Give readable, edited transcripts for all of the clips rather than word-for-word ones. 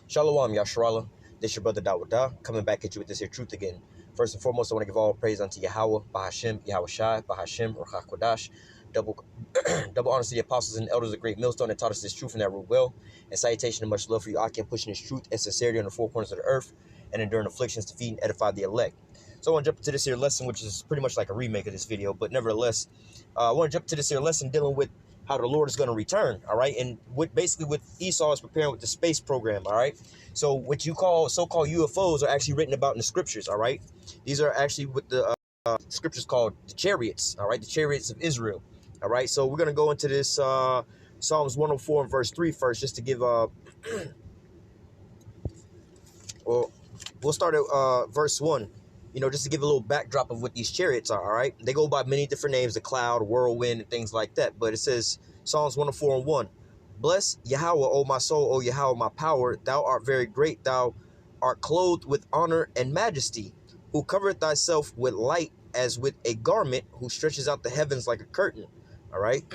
Shalom, Yasharala. This your brother Dawada, coming back at you with this here truth again. First and foremost, I want to give all praise unto Yahweh, Bahashim, Yahweh Shai, Bahashim, Ruach Kodash. Double, double honors to the apostles and elders of Great Millstone that taught us this truth and that rule well. And salutation and much love for you, Akim, pushing this truth and sincerity on the four corners of the earth and enduring afflictions to feed and edify the elect. So I want to jump into this here lesson, which is pretty much like a remake of this video, but nevertheless, I want to jump to this here lesson dealing with how the Lord is going to return, all right? And what Esau is preparing with the space program, all right? So what you call so-called UFOs are actually written about in the scriptures, all right? These are actually what the scriptures called the chariots, all right? The chariots of Israel, all right? So we're going to go into this Psalms 104 and verse 3 first, just to give, well, we'll start at verse 1. You know, just to give a little backdrop of what these chariots are, all right? They go by many different names, the cloud, whirlwind, and things like that. But it says, Psalms 104 and 1, Bless Yahweh, O my soul, O Yahweh, my power. Thou art very great. Thou art clothed with honor and majesty, who covereth thyself with light as with a garment, who stretches out the heavens like a curtain, all right?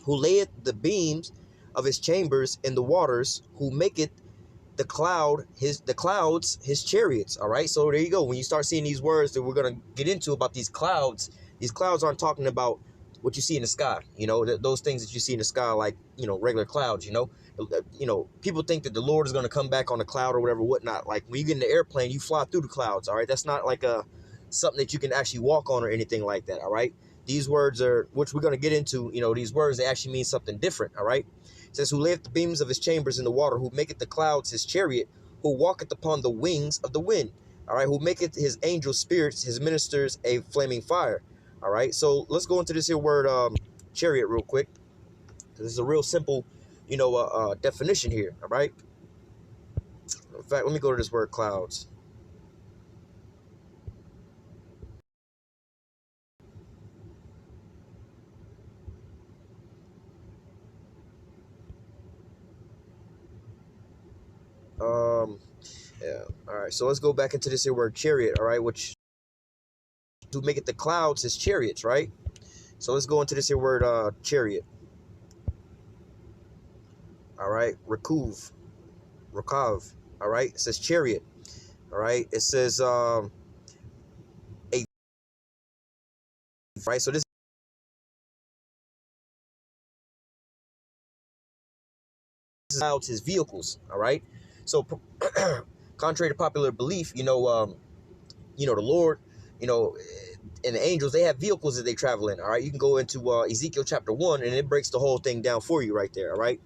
Who layeth the beams of his chambers in the waters, who maketh the clouds his chariots, all right? So there you go. When you start seeing these words that we're going to get into about these clouds aren't talking about what you see in the sky, you know, those things that you see in the sky, like, you know, regular clouds, you know, people think that the Lord is going to come back on a cloud or whatever, whatnot. Like when you get in the airplane, you fly through the clouds, all right? That's not like something that you can actually walk on or anything like that, all right? These words are, which we're going to get into, you know, these words, they actually mean something different, all right? It says, who layeth the beams of his chambers in the water, who maketh the clouds his chariot, who walketh upon the wings of the wind, all right, who maketh his angel spirits, his ministers, a flaming fire, all right? So let's go into this here word chariot real quick, because it's a real simple, you know, definition here, all right? In fact, let me go to this word clouds. Yeah, all right, so let's go back into this here word chariot, all right, which to make it the clouds his chariots, right? So let's go into this here word chariot. All right, rakav, all right, it says chariot, all right, it says a, right, so this is clouds his vehicles, all right? So contrary to popular belief, you know, the Lord, you know, and the angels, they have vehicles that they travel in, all right? You can go into Ezekiel chapter 1, and it breaks the whole thing down for you right there, all right?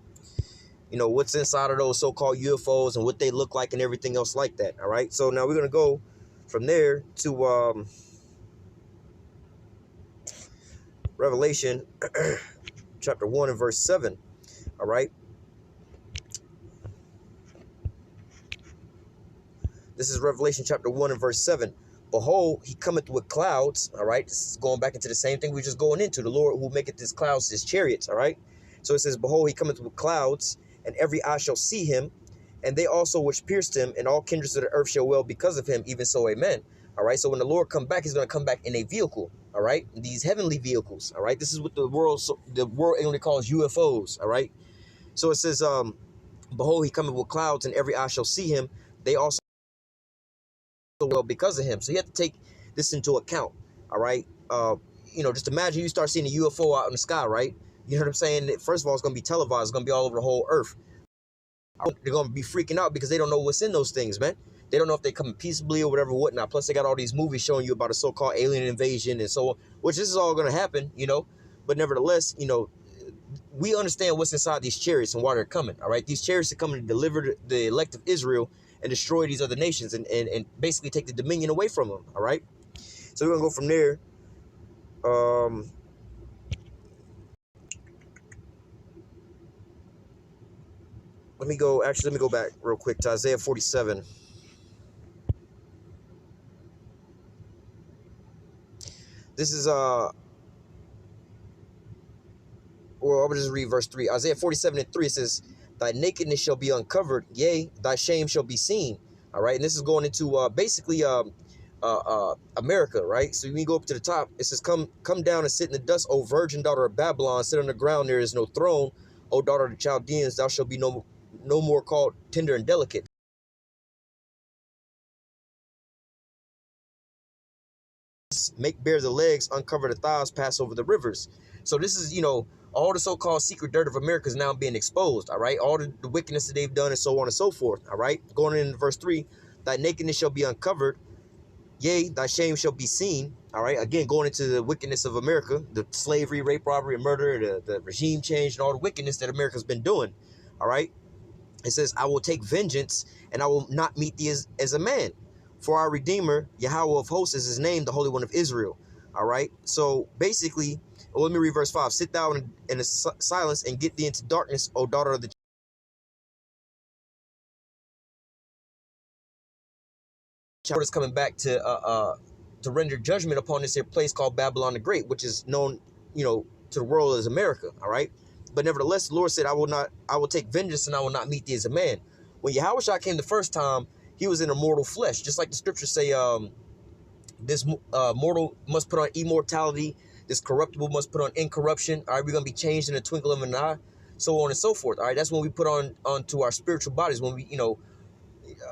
You know, what's inside of those so-called UFOs and what they look like and everything else like that, all right? So now we're going to go from there to Revelation chapter 1 and verse 7, all right? This is Revelation chapter 1 and verse 7. Behold, he cometh with clouds, all right? This is going back into the same thing we're just going into. The Lord who maketh his clouds his chariots, all right? So it says, behold, he cometh with clouds, and every eye shall see him, and they also which pierced him, and all kindreds of the earth shall wail because of him, even so, amen. All right, so when the Lord come back, he's going to come back in a vehicle, all right? These heavenly vehicles, all right? This is what the world only calls UFOs, all right? So it says, behold, he cometh with clouds, and every eye shall see him. They also well because of him. So you have to take this into account, all right? You know, just imagine you start seeing a UFO out in the sky, right? You know what I'm saying? First of all, it's going to be televised. It's going to be all over the whole earth. They're going to be freaking out because they don't know what's in those things, man. They don't know if they come peaceably or whatever, whatnot. Plus, they got all these movies showing you about a so-called alien invasion and so on, which this is all going to happen, you know. But nevertheless, you know, we understand what's inside these chariots and why they're coming, all right? These chariots are coming to deliver the elect of Israel and destroy these other nations and basically take the dominion away from them, all right? So we're going to go from there. Let me go back real quick to Isaiah 47. This is, well, I'm going to just read verse 3. Isaiah 47 and 3, it says, thy nakedness shall be uncovered, yea, thy shame shall be seen. All right, and this is going into basically America, right? So when you go up to the top, it says, come down and sit in the dust, O virgin daughter of Babylon, sit on the ground, there is no throne. O daughter of the Chaldeans, thou shalt be no no more called tender and delicate. Make bare the legs, uncover the thighs, pass over the rivers. So this is, all the so-called secret dirt of America is now being exposed, all right? All the wickedness that they've done and so on and so forth, all right? Going into verse 3, thy nakedness shall be uncovered, yea, thy shame shall be seen, all right? Again, going into the wickedness of America, the slavery, rape, robbery, and murder, the regime change, and all the wickedness that America's been doing, all right? It says, I will take vengeance, and I will not meet thee as a man. For our Redeemer, Yahweh of hosts is his name, the Holy One of Israel. All right. So basically, let me read verse 5. Sit thou in a silence and get thee into darkness, O daughter of the Lord is coming back to render judgment upon this here place called Babylon the Great, which is known, to the world as America. All right. But nevertheless, the Lord said, I will take vengeance and I will not meet thee as a man. When Yahushua came the first time, he was in a mortal flesh, just like the scriptures say, this mortal must put on immortality, this corruptible must put on incorruption. All right, we're going to be changed in a twinkle of an eye, so on and so forth. All right, that's when we put onto our spiritual bodies, when we,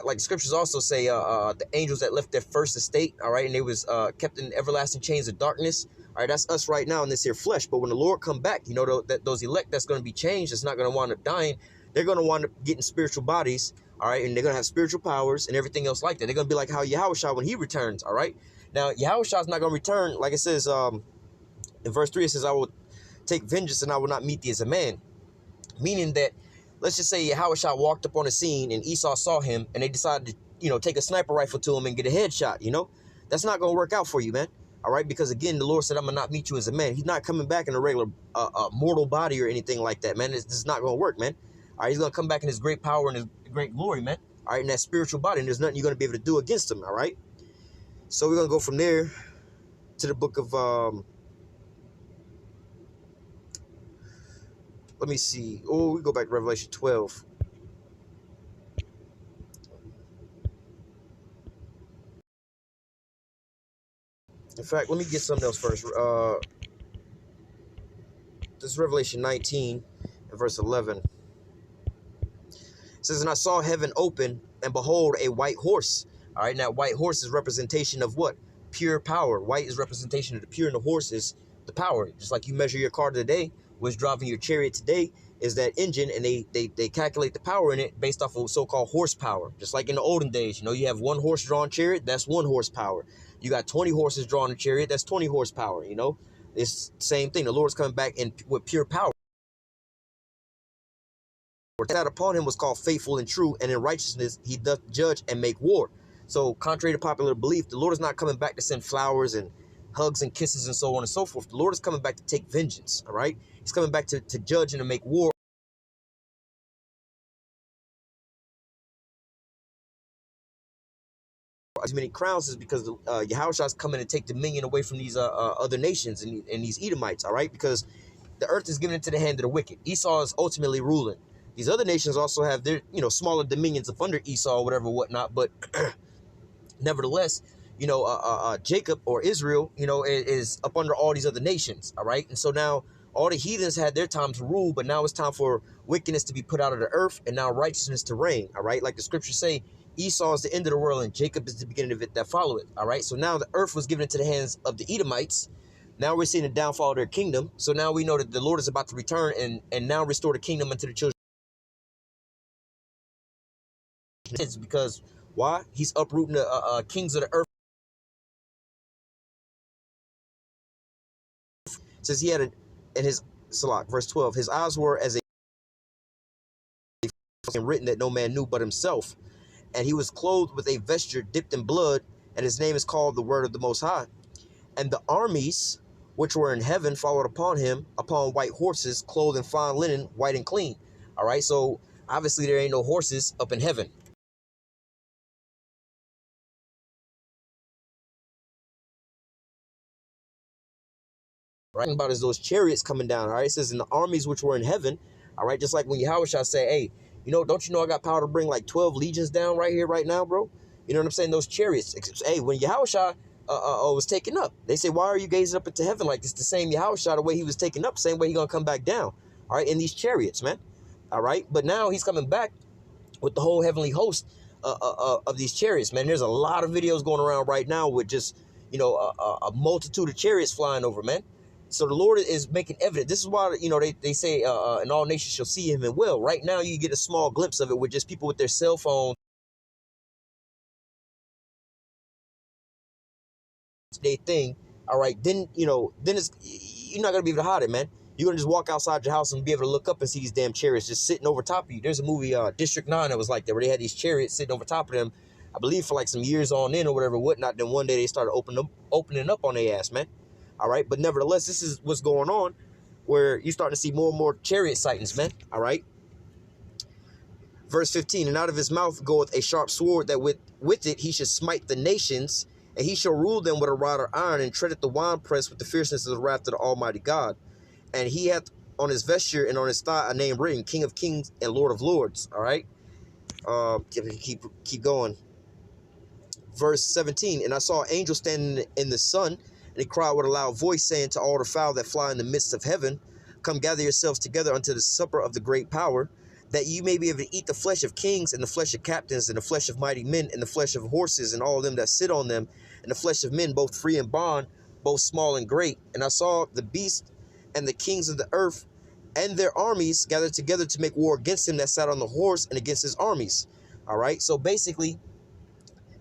like the scriptures also say, the angels that left their first estate, all right, and they was kept in everlasting chains of darkness. All right, that's us right now in this here flesh. But when the Lord come back, that those elect that's going to be changed, that's not going to wind up dying. They're going to wind up getting spiritual bodies, all right, and they're going to have spiritual powers and everything else like that. They're going to be like how Yahushua when he returns, all right? Now, Yahushua is not going to return, like it says in verse 3, it says, I will take vengeance and I will not meet thee as a man. Meaning that, let's just say Yahushua walked up on the scene and Esau saw him and they decided to, take a sniper rifle to him and get a headshot, That's not going to work out for you, man. All right, because again, the Lord said, I'm going to not meet you as a man. He's not coming back in a regular mortal body or anything like that, man. This is not going to work, man. All right, he's going to come back in his great power and his great glory, man. All right, in that spiritual body, and there's nothing you're going to be able to do against him, all right? So we're going to go from there to the book of, let me see. Oh, we go back to Revelation 12. In fact, let me get something else first. This is Revelation 19 and verse 11. It says, and I saw heaven open, and behold, a white horse. All right, now white horse is representation of what? Pure power. White is representation of the pure, and the horse is the power. Just like you measure your car today, what's driving your chariot today is that engine, and they calculate the power in it based off of so-called horsepower. Just like in the olden days, you have one horse-drawn chariot, that's 1 horsepower. You got 20 horses drawn a chariot, that's 20 horsepower, It's the same thing. The Lord's coming back with pure power. That upon him was called faithful and true, and in righteousness he doth judge and make war. So contrary to popular belief, the Lord is not coming back to send flowers and hugs and kisses and so on and so forth. The Lord is coming back to take vengeance, all right? He's coming back to judge and to make war. As many crowns is because Yahushua is coming to take dominion away from these other nations and these Edomites, all right? Because the earth is given into the hand of the wicked. Esau is ultimately ruling. These other nations also have their, smaller dominions up under Esau or whatever, whatnot. But nevertheless, Jacob or Israel, is up under all these other nations. All right. And so now all the heathens had their time to rule, but now it's time for wickedness to be put out of the earth and now righteousness to reign. All right. Like the scriptures say, Esau is the end of the world and Jacob is the beginning of it that follow it. All right. So now the earth was given into the hands of the Edomites. Now we're seeing the downfall of their kingdom. So now we know that the Lord is about to return and now restore the kingdom unto the children. It's because why? He's uprooting the kings of the earth. It says he had in his Salak, verse 12, his eyes were as a written that no man knew but himself. And he was clothed with a vesture dipped in blood, and his name is called the Word of the Most High. And the armies which were in heaven followed upon him upon white horses, clothed in fine linen, white and clean. All right, so obviously there ain't no horses up in heaven. Right about is those chariots coming down. All right, it says in the armies which were in heaven. All right, just like when Yahushua say, hey, don't you know I got power to bring like 12 legions down right here, right now, bro? You know what I'm saying? Those chariots. Hey, when Yahushua was taken up, they say, why are you gazing up into heaven like this? The same Yahushua, the way he was taken up, same way he gonna come back down. All right, in these chariots, man. All right. But now he's coming back with the whole heavenly host of these chariots, man. There's a lot of videos going around right now with just, a multitude of chariots flying over, man. So the Lord is making evident. This is why, they say, and all nations shall see him and will. Right now, you get a small glimpse of it with just people with their cell phones, their thing. All right. Then, then you're not going to be able to hide it, man. You're going to just walk outside your house and be able to look up and see these damn chariots just sitting over top of you. There's a movie, District 9, that was like that, where they had these chariots sitting over top of them, I believe for like some years on in or whatever, whatnot. Then one day they started opening up on their ass, man. All right. But nevertheless, this is what's going on, where you're starting to see more and more chariot sightings, man. All right. Verse 15, and out of his mouth goeth a sharp sword, that with it he should smite the nations, and he shall rule them with a rod of iron, and treadeth the winepress with the fierceness of the wrath of the Almighty God. And he hath on his vesture and on his thigh a name written, King of Kings and Lord of Lords. All right. Keep going. Verse 17, and I saw an angel standing in the sun, and he cried with a loud voice, saying to all the fowl that fly in the midst of heaven, come gather yourselves together unto the supper of the great power, that you may be able to eat the flesh of kings, and the flesh of captains, and the flesh of mighty men, and the flesh of horses, and all them that sit on them, and the flesh of men, both free and bond, both small and great. And I saw the beast and the kings of the earth and their armies gathered together to make war against him that sat on the horse and against his armies. All right. So basically,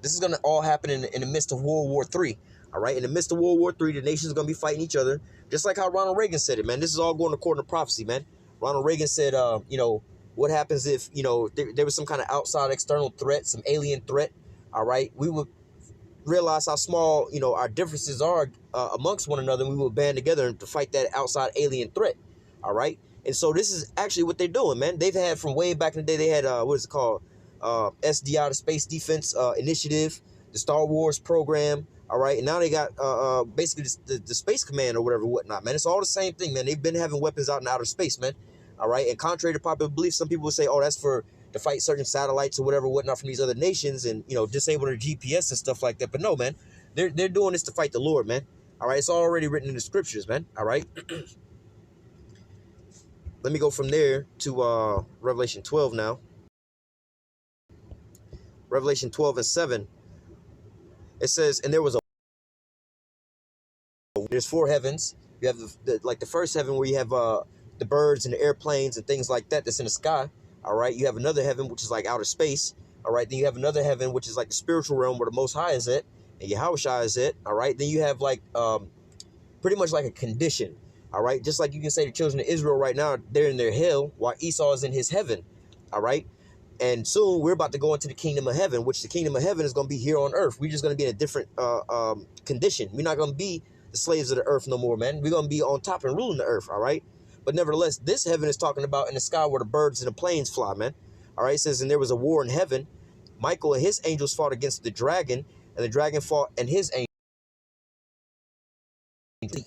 this is going to all happen in the midst of World War III. All right. In the midst of World War III, the nations are going to be fighting each other, just like how Ronald Reagan said it, man. This is all going according to prophecy, man. Ronald Reagan said, what happens if, there was some kind of outside external threat, some alien threat. All right. We would realize how small, our differences are amongst one another, and we will band together to fight that outside alien threat. All right. And so this is actually what they're doing, man. They've had from way back in the day, they had, what is it called? SDI, the Space Defense Initiative, the Star Wars program. All right. And now they got basically the Space Command or whatever, whatnot, man. It's all the same thing, man. They've been having weapons out in outer space, man. All right. And contrary to popular belief, some people will say, oh, that's to fight certain satellites or whatever, whatnot from these other nations and, disable their GPS and stuff like that. But no, man, they're doing this to fight the Lord, man. All right. It's already written in the scriptures, man. All right. Let me go from there to Revelation 12 now. Revelation 12 and 7. It says, and there's 4 heavens. You have the first heaven where you have the birds and the airplanes and things like that that's in the sky. All right. You have another heaven, which is like outer space. All right. Then you have another heaven, which is like the spiritual realm where the Most High is at and Yahushua is at. All right. Then you have like pretty much like a condition. All right. Just like you can say the children of Israel right now, they're in their hell while Esau is in his heaven. All right. And soon we're about to go into the kingdom of heaven, which the kingdom of heaven is going to be here on earth. We're just going to be in a different condition. We're not going to be the slaves of the earth no more, man. We're going to be on top and ruling the earth. All right. But nevertheless, this heaven is talking about in the sky where the birds and the planes fly, man. All right. It says, and there was a war in heaven. Michael and his angels fought against the dragon, and the dragon fought and his angels.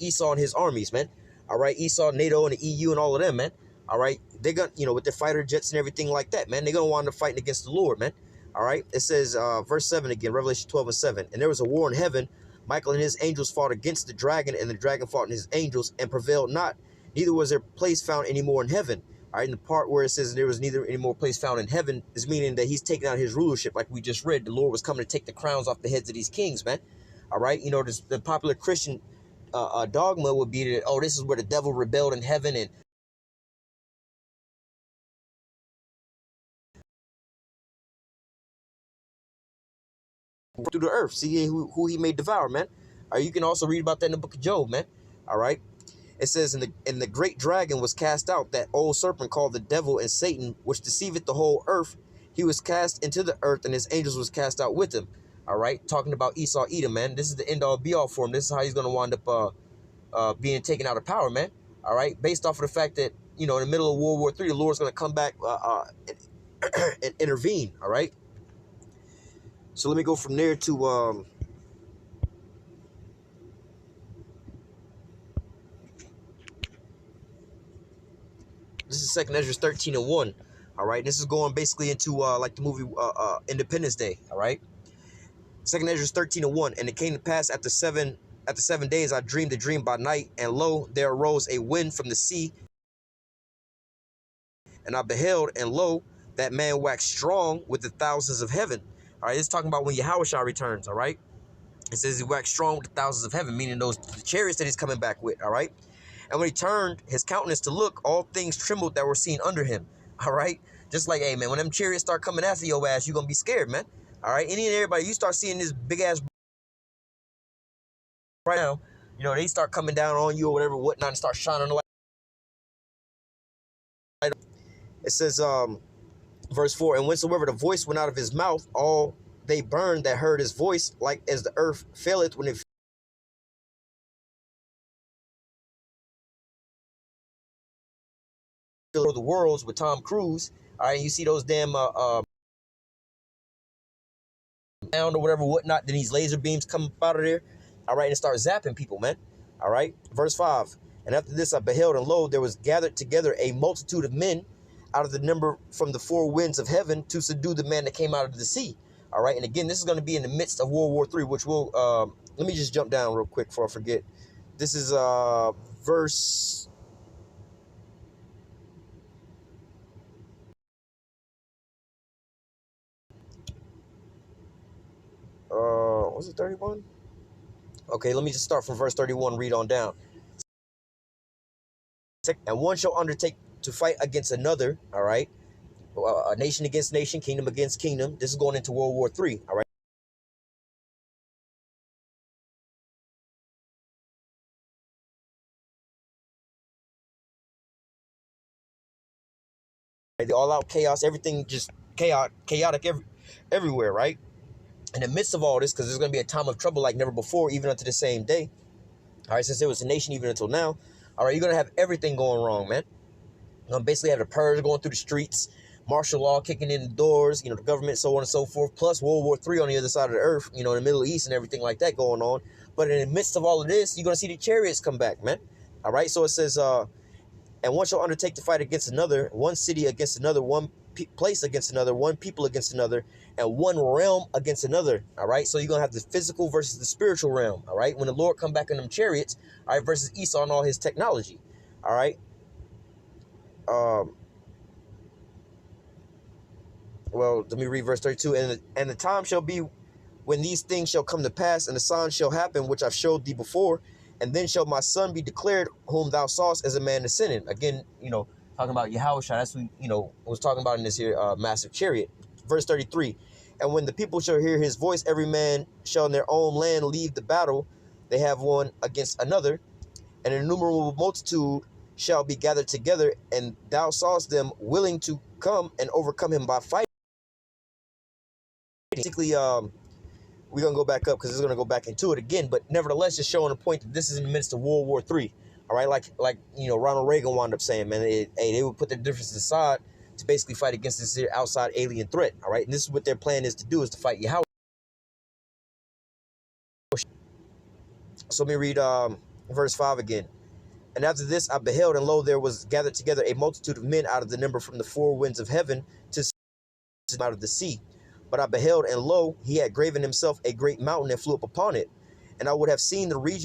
Esau and his armies, man. All right. Esau, NATO, and the EU and all of them, man. All right. They're going to, with their fighter jets and everything like that, man. They're going to wind up fighting against the Lord, man. All right. It says, verse 7 again, Revelation 12 and 7. And there was a war in heaven. Michael and his angels fought against the dragon, and the dragon fought and his angels and prevailed not. Neither was there place found any more in heaven. All right. And the part where it says there was neither any more place found in heaven is meaning that he's taking out his rulership. Like we just read, the Lord was coming to take the crowns off the heads of these kings, man. All right. The popular Christian dogma would be that, oh, this is where the devil rebelled in heaven and through the earth, see who he may devour, man. You can also read about that in the book of Job, man. All right. It says, and the great dragon was cast out, that old serpent called the devil and Satan, which deceiveth the whole earth. He was cast into the earth, and his angels was cast out with him. All right. Talking about Esau, Edom, man. This is the end all be all for him. This is how he's going to wind up being taken out of power, man. All right. Based off of the fact that, in the middle of World War III, the Lord's going to come back and intervene. All right. So let me go from there to this is 2 Ezra 13 and 1. All right. This is going basically into like the movie Independence Day. All right. 2 Ezra 13 and 1. And it came to pass after 7 days I dreamed a dream by night, and lo, there arose a wind from the sea, And I beheld, and lo, that man waxed strong with the thousands of heaven. All right, it's talking about when Yahushua returns, all right? It says he waxed strong with the thousands of heaven, meaning those chariots that he's coming back with, all right? And when he turned his countenance to look, all things trembled that were seen under him, all right? Just like, hey, man, when them chariots start coming after your ass, you're going to be scared, man, all right? Any and everybody, you start seeing this big-ass right now, you know, they start coming down on you or whatever, whatnot, and start shining the light. It says, verse 4, and whensoever the voice went out of his mouth, all they burned that heard his voice, like as the earth faileth when it filled the worlds with Tom Cruise. All right, you see those damn sound or whatever, whatnot, then these laser beams come up out of there. All right, and start zapping people, man. All right, verse 5, and after this I beheld, and lo, there was gathered together a multitude of men out of the number from the four winds of heaven to subdue the man that came out of the sea. All right, and again, this is going to be in the midst of World War III, which will, let me just jump down real quick before I forget. This is verse... was it 31? Okay, let me just start from verse 31, read on down. And one shall undertake to fight against another, all right? A nation against nation, kingdom against kingdom. This is going into World War III, all right? The all-out chaos, everything just chaotic everywhere, right? In the midst of all this, because there's going to be a time of trouble like never before, even unto the same day. All right, since there was a nation even until now. All right, you're going to have everything going wrong, man. You're going to basically have the purge going through the streets, martial law kicking in the doors, you know, the government, so on and so forth, plus World War III on the other side of the earth, you know, in the Middle East and everything like that going on. But in the midst of all of this, you're going to see the chariots come back, man. All right, so it says, and one shall undertake to fight against another, one city against another, one place against another, one people against another, and one realm against another. All right, so you're gonna have the physical versus the spiritual realm. All right, when the Lord come back in them chariots, all right, versus Esau and all his technology. All right. Well, let me read verse 32. And the time shall be when these things shall come to pass, and the signs shall happen, which I've showed thee before. And then shall my son be declared, whom thou sawest as a man ascending. Again, you know, talking about Yahushua. That's what, you know, was talking about in this here massive chariot. Verse 33. And when the people shall hear his voice, every man shall in their own land leave the battle they have one against another. And an innumerable multitude shall be gathered together, and thou sawest them willing to come and overcome him by fighting. Basically, we're going to go back up because it's going to go back into it again. But nevertheless, just showing the point that this is in the midst of World War III. All right, like you know, Ronald Reagan wound up saying, man, they would put their differences aside to basically fight against this outside alien threat. All right, and this is what their plan is to do, is to fight Yahweh. So let me read verse 5 again. And after this I beheld, and lo, there was gathered together a multitude of men out of the number from the four winds of heaven to out of the sea. But I beheld, and lo, he had graven himself a great mountain and flew up upon it. And I would have seen the region.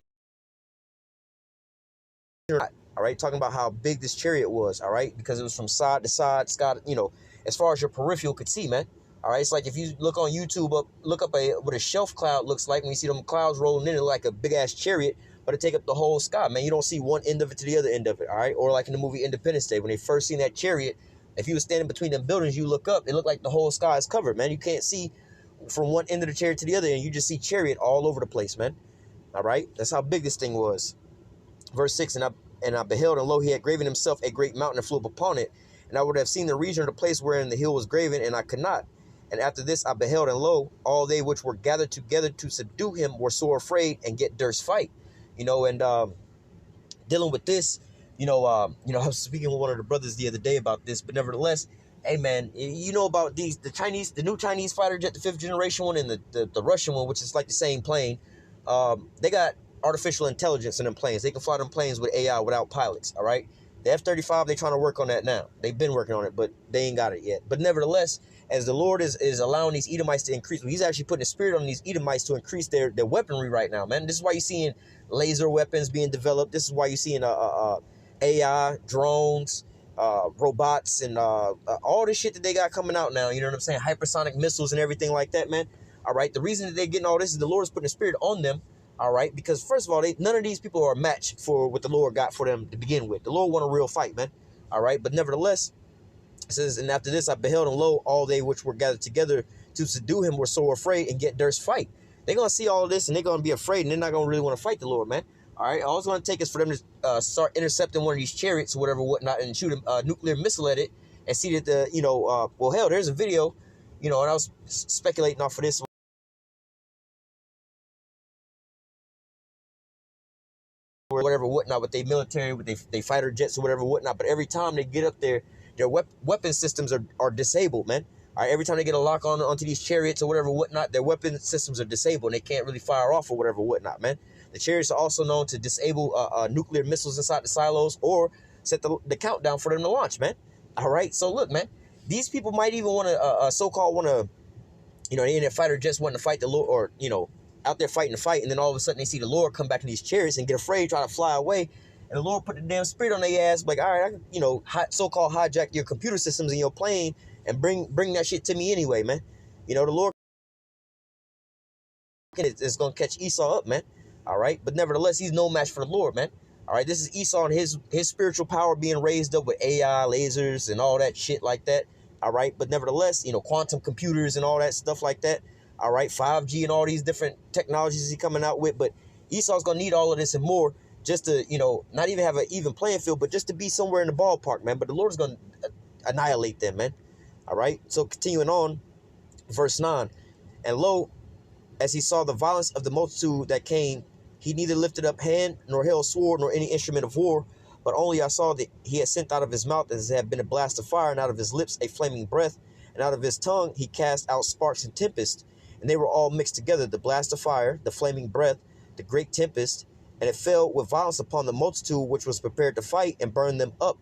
All right, talking about how big this chariot was, all right, because it was from side to side, you know, as far as your peripheral could see, man. All right, it's like if you look on YouTube, look up what a shelf cloud looks like. When you see them clouds rolling in, it like a big ass chariot, but it take up the whole sky, man. You don't see one end of it to the other end of it, all right? Or like in the movie Independence Day, when they first seen that chariot, if you were standing between them buildings, you look up, it looked like the whole sky is covered, man. You can't see from one end of the chariot to the other, and you just see chariot all over the place, man. All right, that's how big this thing was. Verse 6, and I beheld, and lo, he had graven himself a great mountain and flew up upon it. And I would have seen the region of the place wherein the hill was graven, and I could not. And after this I beheld, and lo, all they which were gathered together to subdue him were sore afraid and get durst fight. You know, and dealing with this, you know, I was speaking with one of the brothers the other day about this, but nevertheless, hey man, you know about the new Chinese fighter jet, the 5th generation one, and the Russian one, which is like the same plane. They got artificial intelligence in them planes. They can fly them planes with AI without pilots, all right? The F-35, they're trying to work on that now. They've been working on it, but they ain't got it yet. But nevertheless, as the Lord is allowing these Edomites to increase, he's actually putting a spirit on these Edomites to increase their weaponry right now, man. This is why you're seeing laser weapons being developed. This is why you're seeing AI, drones, robots and all this shit that they got coming out now. You know what I'm saying? Hypersonic missiles and everything like that, man. All right. The reason that they're getting all this is the Lord is putting a spirit on them. All right. Because first of all, none of these people are a match for what the Lord got for them to begin with. The Lord won a real fight, man. All right. But nevertheless, it says, and after this, I beheld and lo, all they which were gathered together to subdue him were so afraid and get durst fight. They're going to see all this and they're going to be afraid and they're not going to really want to fight the Lord, man. All right. All it's going to take is for them to start intercepting one of these chariots or whatever, whatnot, and shoot a nuclear missile at it and see that well, hell, there's a video, and I was speculating off of this. Or whatever, whatnot, with their military, with they fighter jets or whatever, whatnot. But every time they get up there, their weapon systems are disabled, man. All right, every time they get a lock onto these chariots or whatever, whatnot, their weapon systems are disabled and they can't really fire off or whatever, whatnot, man. The chariots are also known to disable nuclear missiles inside the silos or set the countdown for them to launch, man. All right, so look, man, these people might even want to so-called want to, they in their fighter jets wanting to fight the Lord, or out there fighting the fight, and then all of a sudden they see the Lord come back in these chariots and get afraid, try to fly away, and the Lord put the damn spirit on their ass, like, all right, so-called hijack your computer systems in your plane and bring that shit to me anyway, man. The Lord is going to catch Esau up, man. All right, but nevertheless, he's no match for the Lord, man. All right, this is Esau and his spiritual power being raised up with AI, lasers, and all that shit like that. All right, but nevertheless, quantum computers and all that stuff like that. All right, 5G and all these different technologies he's coming out with. But Esau's going to need all of this and more just to, not even have an even playing field, but just to be somewhere in the ballpark, man. But the Lord is going to annihilate them, man. All right, so continuing on, verse 9. And lo, as he saw the violence of the multitude that came, he neither lifted up hand, nor held sword, nor any instrument of war, but only I saw that he had sent out of his mouth as had been a blast of fire, and out of his lips a flaming breath, and out of his tongue he cast out sparks and tempest. And they were all mixed together, the blast of fire, the flaming breath, the great tempest, and it fell with violence upon the multitude which was prepared to fight, and burned them up.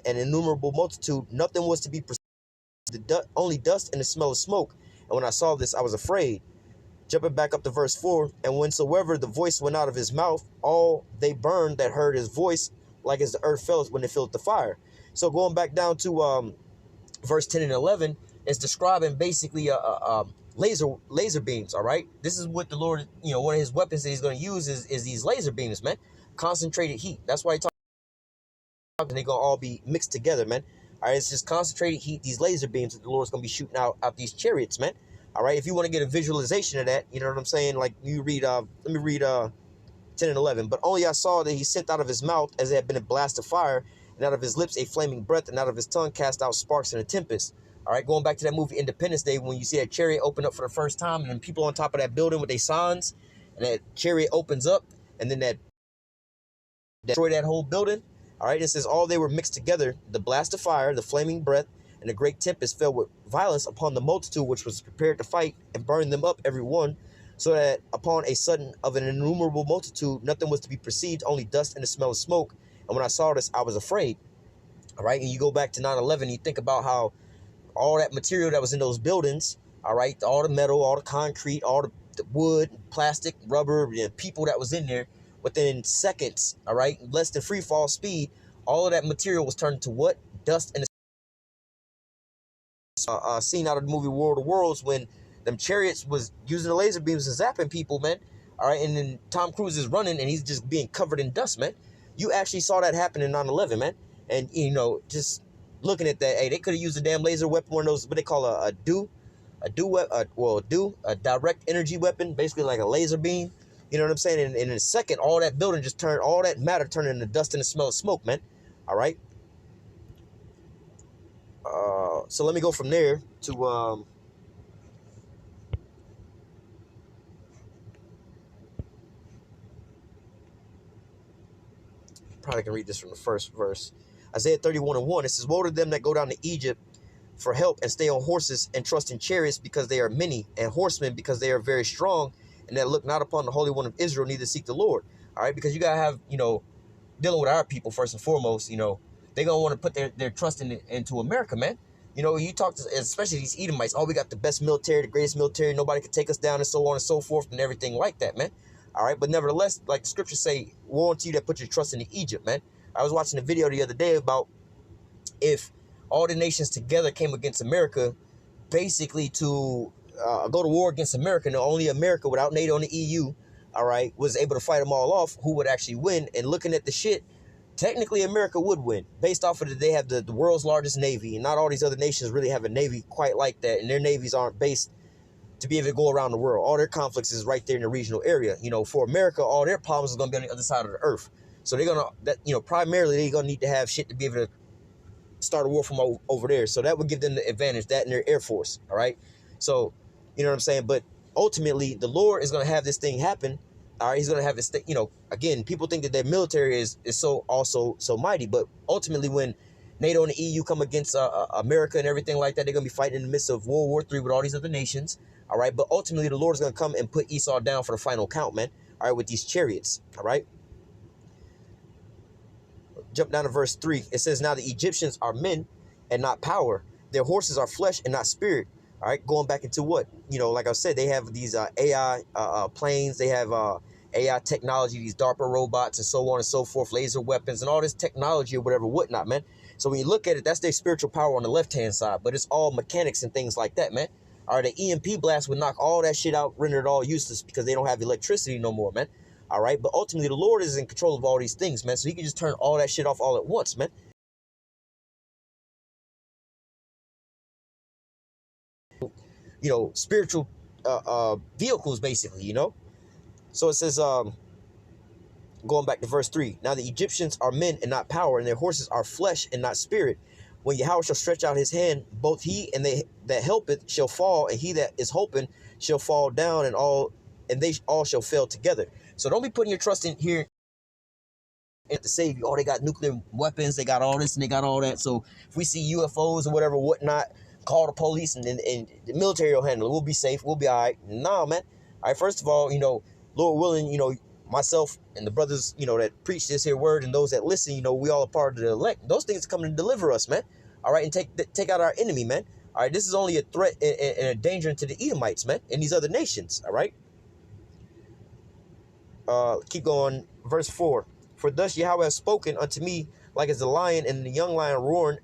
An innumerable multitude, nothing was to be perceived, only dust and the smell of smoke. And when I saw this, I was afraid. Jumping back up to verse 4, and whensoever the voice went out of his mouth, all they burned that heard his voice, like as the earth felleth when it filled the fire. So going back down to verse 10 and 11, it's describing basically laser beams, all right? This is what the Lord, one of his weapons that he's going to use is these laser beams, man. Concentrated heat. That's why he talks, and they're going to all be mixed together, man. All right, it's just concentrated heat, these laser beams that the Lord's going to be shooting out these chariots, man. All right, if you want to get a visualization of that, you know what I'm saying? Like you read, let me read 10 and 11. But only I saw that he sent out of his mouth as it had been a blast of fire, and out of his lips a flaming breath, and out of his tongue cast out sparks and a tempest. All right, going back to that movie Independence Day, when you see that chariot open up for the first time, and then people on top of that building with their signs, and that chariot opens up, and then that destroy that whole building. All right, it says all they were mixed together, the blast of fire, the flaming breath, and a great tempest fell with violence upon the multitude which was prepared to fight, and burned them up every one, so that upon a sudden of an innumerable multitude nothing was to be perceived, only dust and the smell of smoke. And when I saw this, I was afraid. All right, and you go back to 9/11, you think about how all that material that was in those buildings, all right, all the metal, all the concrete, all the wood, plastic, rubber, people that was in there, within seconds, all right, less than free fall speed, all of that material was turned into what? Dust and scene out of the movie World of Worlds when them chariots was using the laser beams and zapping people, man. All right, and then Tom Cruise is running and he's just being covered in dust, man. You actually saw that happen in 9/11, man. And, just looking at that, hey, they could have used a damn laser weapon, one of those, what they call a direct energy weapon, basically like a laser beam. You know what I'm saying? And in a second, all that building just turned, all that matter turned into dust and the smell of smoke, man. All right. So let me go from there to probably can read this from the first verse. Isaiah 31:1. It says, woe to them that go down to Egypt for help and stay on horses and trust in chariots because they are many, and horsemen because they are very strong, and that look not upon the Holy One of Israel, neither seek the Lord. All right, because you got to have, dealing with our people first and foremost, they're going to want to put their trust into America, man. You talk to, especially these Edomites, we got the best military, the greatest military, nobody can take us down, and so on and so forth, and everything like that, man. All right, but nevertheless, like the scriptures say, woe unto you that put your trust into Egypt, man. I was watching a video the other day about if all the nations together came against America, basically to go to war against America, and only America without NATO and the EU, all right, was able to fight them all off, who would actually win? And looking at the shit, technically America would win, based off of they have the world's largest navy, and not all these other nations really have a navy quite like that, and their navies aren't based to be able to go around the world. All their conflicts is right there in the regional area. You know, for America, all their problems are going to be on the other side of the earth. So they're going to, primarily they're going to need to have shit to be able to start a war from over there. So that would give them the advantage, that and their Air Force, all right? So, you know what I'm saying? But ultimately, the Lord is going to have this thing happen, all right? He's going to have it, again, people think that their military is so mighty, but ultimately when NATO and the EU come against America and everything like that, they're going to be fighting in the midst of World War III with all these other nations, all right? But ultimately, the Lord is going to come and put Esau down for the final count, man, all right, with these chariots, all right? Jump down to verse 3. It says, now the Egyptians are men and not power. Their horses are flesh and not spirit. All right, going back into what? Like I said, they have these AI planes. They have AI technology, these DARPA robots and so on and so forth, laser weapons and all this technology or whatever, whatnot, man. So when you look at it, that's their spiritual power on the left-hand side, but it's all mechanics and things like that, man. All right, the EMP blast would knock all that shit out, render it all useless because they don't have electricity no more, man. All right, but ultimately the Lord is in control of all these things, man. So he can just turn all that shit off all at once, man. Spiritual vehicles, basically, So it says, going back to verse 3, now the Egyptians are men and not power, and their horses are flesh and not spirit. When Yahweh shall stretch out his hand, both he and they that helpeth shall fall, and he that is hoping shall fall down, and they all shall fail together. So don't be putting your trust in here to save you. Oh, they got nuclear weapons, they got all this and they got all that. So if we see UFOs or whatever, whatnot, call the police and the military will handle it. We'll be safe. We'll be all right. Nah, man. All right, first of all, Lord willing, myself and the brothers, that preach this here word and those that listen, we all a part of the elect. Those things come to deliver us, man. All right, and take out our enemy, man. All right, this is only a threat and a danger to the Edomites, man, and these other nations, all right? Keep going, verse 4. For thus Yahweh has spoken unto me, like as a lion and the young lion roaring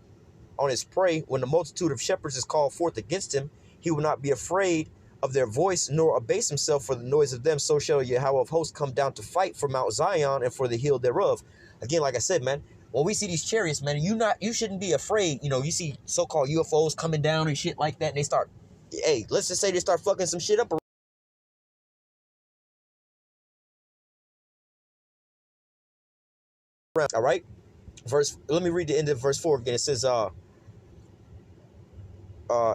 on his prey, when the multitude of shepherds is called forth against him, he will not be afraid of their voice, nor abase himself for the noise of them. So shall Yahweh of hosts come down to fight for Mount Zion and for the hill thereof. Again, like I said, man, when we see these chariots, man, you shouldn't be afraid. You see so-called UFOs coming down and shit like that, and they start, hey, let's just say they start fucking some shit up. All right, let me read the end of verse 4 again. It says,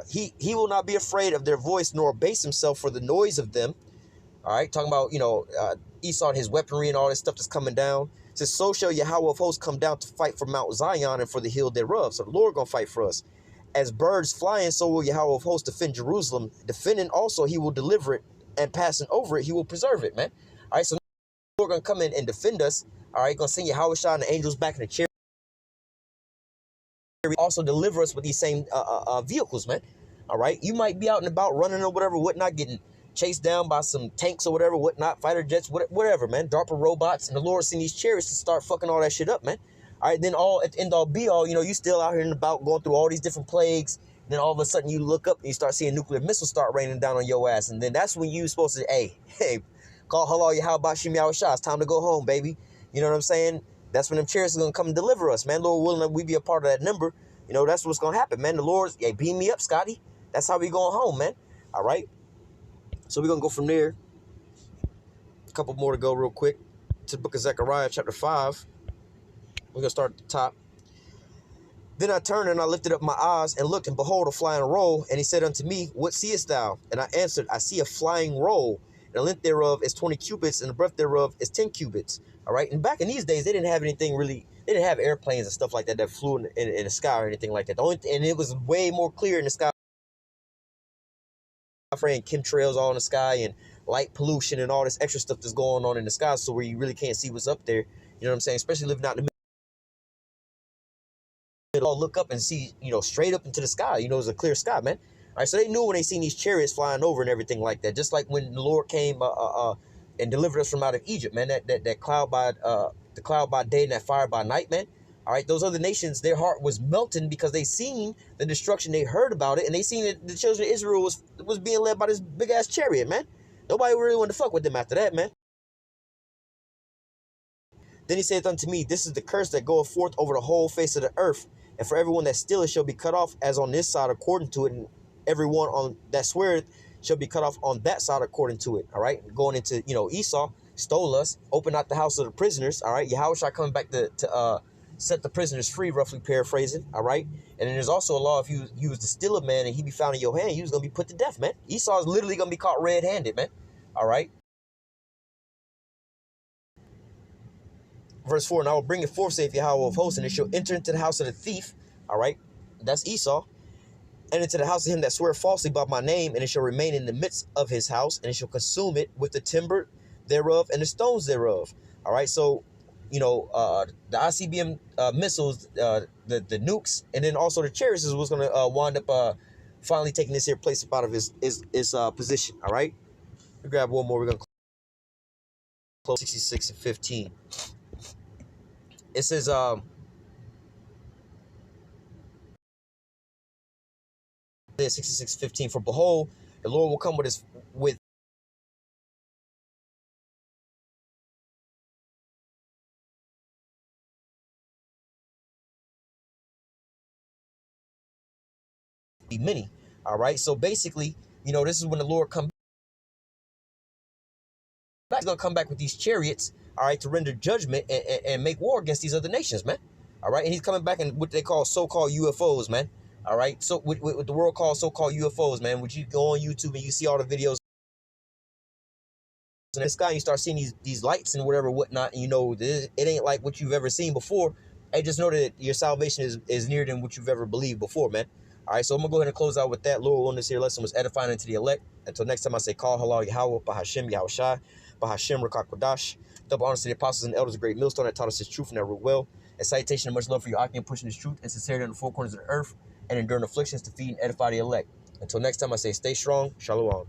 he will not be afraid of their voice, nor abase himself for the noise of them. All right, talking about Esau and his weaponry and all this stuff that's coming down. It says, so shall Yahweh of hosts come down to fight for Mount Zion and for the hill thereof. So the Lord gonna fight for us. As birds flying, so will Yahweh of hosts defend Jerusalem. Defending also, he will deliver it, and passing over it, he will preserve it, man. All right, so the Lord gonna come in and defend us. All right, gonna send Yahweh and the angels back in the chariot. Also deliver us with these same vehicles, man. All right, you might be out and about running or whatever, whatnot, getting chased down by some tanks or whatever, whatnot, fighter jets, whatever, man. DARPA robots, and the Lord send these chariots to start fucking all that shit up, man. All right, then all at the end all be all, you still out here and about going through all these different plagues. Then all of a sudden you look up and you start seeing nuclear missiles start raining down on your ass, and then that's when you supposed to, hey, call hello, Yahweh Shem Yahweh Shah. It's time to go home, baby. You know what I'm saying? That's when them chariots are gonna come and deliver us, man. Lord willing, we be a part of that number. That's what's gonna happen, man. The Lord, beam me up, Scotty. That's how we going home, man. All right. So we're gonna go from there. A couple more to go real quick to the book of Zechariah, chapter 5. We're gonna start at the top. Then I turned and I lifted up my eyes and looked, and behold, a flying roll. And he said unto me, what seest thou? And I answered, I see a flying roll. And the length thereof is 20 cubits, and the breadth thereof is 10 cubits. All right. And back in these days, they didn't have anything really. They didn't have airplanes and stuff like that flew in the sky or anything like that. And it was way more clear in the sky. And chemtrails all in the sky and light pollution and all this extra stuff that's going on in the sky, so where you really can't see what's up there. You know what I'm saying? Especially living out in the middle, look up and see, straight up into the sky. It's a clear sky, man. All right, so they knew when they seen these chariots flying over and everything like that. Just like when the Lord came and delivered us from out of Egypt, man. That cloud by the cloud by day and that fire by night, man. All right, those other nations, their heart was melting because they seen the destruction, they heard about it, and they seen that the children of Israel was being led by this big ass chariot, man. Nobody really wanted to fuck with them after that, man. Then he saith unto me, this is the curse that goeth forth over the whole face of the earth, and for everyone that stealeth shall be cut off, as on this side according to it, and everyone on that sweareth shall be cut off on that side according to it. All right, going into, you know, Esau stole us, opened out the house of the prisoners. All right, Yahushua coming back to set the prisoners free, roughly paraphrasing. All right, and then there's also a law, if you was to steal a man and he be found in your hand, you was gonna be put to death, man. Esau is literally gonna be caught red-handed, man. All right. Verse 4, and I will bring it forth, saith Yahweh of hosts, and it shall enter into the house of the thief. All right, that's Esau. And into the house of him that swear falsely by my name, and it shall remain in the midst of his house, and it shall consume it with the timber thereof and the stones thereof. All right, so, you know, the ICBM missiles, the nukes, and then also the chariots is what's going to wind up finally taking this here place up out of his position. All right, we grab one more. We're going to close 66 and 15. It says, 66:15, for behold, the Lord will come with many. All right, so basically, you know, this is when the Lord comes back. He's gonna come back with these chariots, all right, to render judgment and make war against these other nations, man. All right, and he's coming back in what they call so-called UFOs, man. All right, so what the world calls so-called UFOs, man. Would you go on YouTube and you see all the videos in the sky, and you start seeing these lights and whatever, whatnot, and you know it ain't like what you've ever seen before. Hey, just know that your salvation is nearer than what you've ever believed before, man. All right, so I'm gonna go ahead and close out with that. Lord, on this here lesson was edifying unto the elect. Until next time, I say, call halal Yahweh, Bahashem Yahushai, Bahashem Rakak Kodash. Double honors to the apostles and elders, a great millstone that taught us his truth and that root well. And salutation and much love for your octane pushing his truth and sincerity on the four corners of the earth and enduring afflictions to feed and edify the elect. Until next time, I say, stay strong. Shalom.